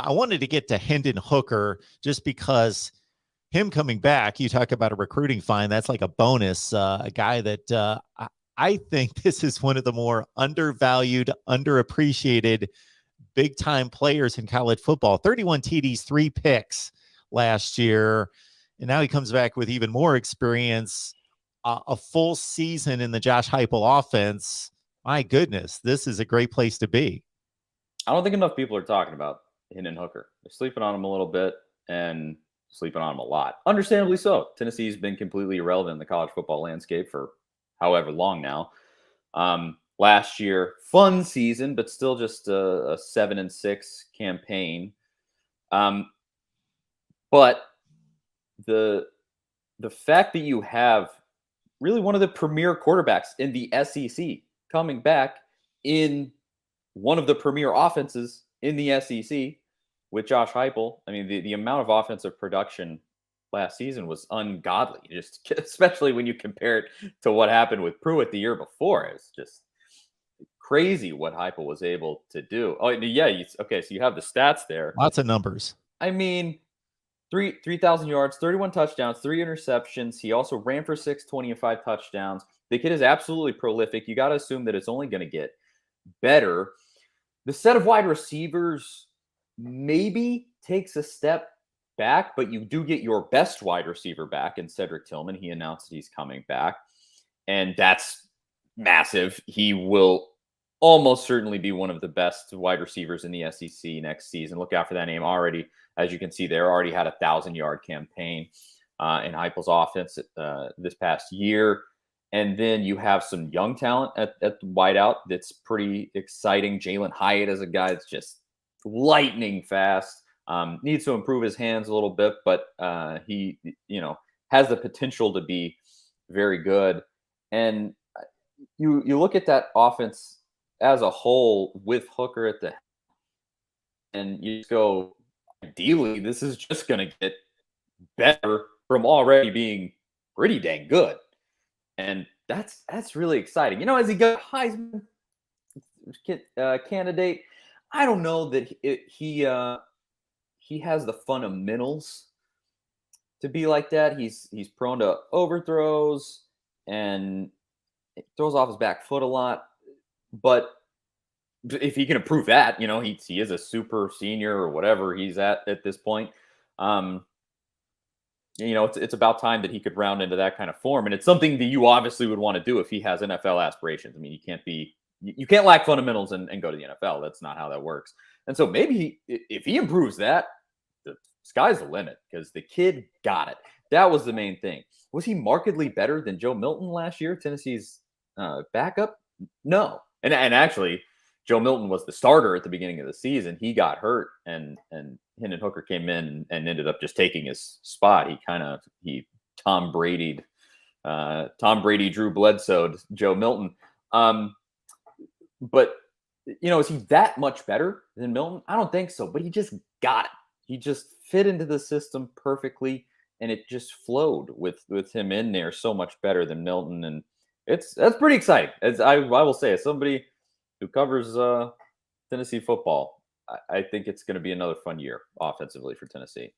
I wanted to get to Hendon Hooker just because him coming back, you talk about a recruiting find, that's like a bonus. A guy that I think this is one of the more undervalued, underappreciated big time players in college football. 31 TDs, 3 picks last year. And now he comes back with even more experience, a full season in the Josh Heupel offense. My goodness, this is a great place to be. I don't think enough people are talking about Hendon Hooker. They're sleeping on him a little bit and sleeping on him a lot. Understandably so. Tennessee's been completely irrelevant in the college football landscape for however long now. Last year, fun season, but still just a 7-6 campaign. But the fact that you have really one of the premier quarterbacks in the SEC coming back in one of the premier offenses in the SEC with Josh Heupel. I mean, the amount of offensive production last season was ungodly, just especially when you compare it to what happened with Pruitt the year before. It's just crazy what Heupel was able to do. Oh, yeah. Okay, so you have the stats there. Lots of numbers. I mean, 3,000 yards, 31 touchdowns, 3 interceptions. He also ran for 620 and 5 touchdowns. The kid is absolutely prolific. You got to assume that it's only going to get better. The set of wide receivers maybe takes a step back, but you do get your best wide receiver back in Cedric Tillman. He announced that he's coming back, and that's massive. He will almost certainly be one of the best wide receivers in the SEC next season. Look out for that name already. As you can see, they already had a 1,000-yard campaign in Heupel's offense this past year. And then you have some young talent at the wideout that's pretty exciting. Jalen Hyatt is a guy that's just lightning fast. Needs to improve his hands a little bit, but he, has the potential to be very good. And you look at that offense as a whole with Hooker at the, and you just go, ideally, this is just going to get better from already being pretty dang good. And that's really exciting. As he got Heisman candidate, I don't know that he has the fundamentals to be like that. He's prone to overthrows and throws off his back foot a lot. But if he can improve that, he is a super senior or whatever he's at this point. It's about time that he could round into that kind of form. And it's something that you obviously would want to do if he has NFL aspirations. I mean, you can't lack fundamentals and go to the NFL. That's not how that works. And so maybe if he improves that, the sky's the limit because the kid got it. That was the main thing. Was he markedly better than Joe Milton last year, Tennessee's backup? No. And actually, Joe Milton was the starter at the beginning of the season. He got hurt, and Hendon Hooker came in and ended up just taking his spot. He Tom Brady Drew Bledsoe, Joe Milton. But is he that much better than Milton? I don't think so. But he just got it. He just fit into the system perfectly, and it just flowed with him in there so much better than Milton. And that's pretty exciting. As I will say, as somebody who covers Tennessee football, I think it's going to be another fun year offensively for Tennessee.